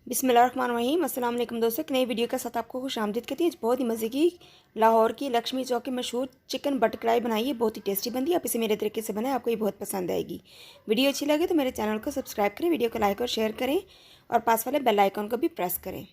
बिस्मिल्लाहिर्रहमानिर्रहीम। अस्सलाम वालेकुम दोस्तों, एक नई वीडियो के साथ आपको खुशामदीद कहती है। बहुत ही मज़े की लाहौर की लक्ष्मी चौक की मशहूर चिकन बटर कढ़ाई बनाई है। बहुत ही टेस्टी बनती है। आप इसे मेरे तरीके से बनाएं, आपको ये बहुत पसंद आएगी। वीडियो अच्छी लगे तो मेरे चैनल को सब्सक्राइब करें, वीडियो को लाइक और शेयर करें और पास वाले बेल आइकन को भी प्रेस करें।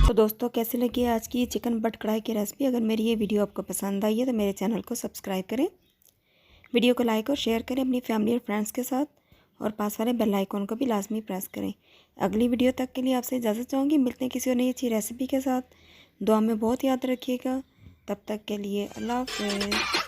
तो दोस्तों, कैसी लगी आज की चिकन बट कढ़ाई की रेसिपी? अगर मेरी ये वीडियो आपको पसंद आई है तो मेरे चैनल को सब्सक्राइब करें, वीडियो को लाइक और शेयर करें अपनी फैमिली और फ्रेंड्स के साथ और पास वाले बेल आइकॉन को भी लाजमी प्रेस करें। अगली वीडियो तक के लिए आपसे इजाज़त चाहूँगी। मिलते हैं किसी और नई अच्छी रेसिपी के साथ। दुआ में बहुत याद रखिएगा। तब तक के लिए अल्लाह हाफ़िज़।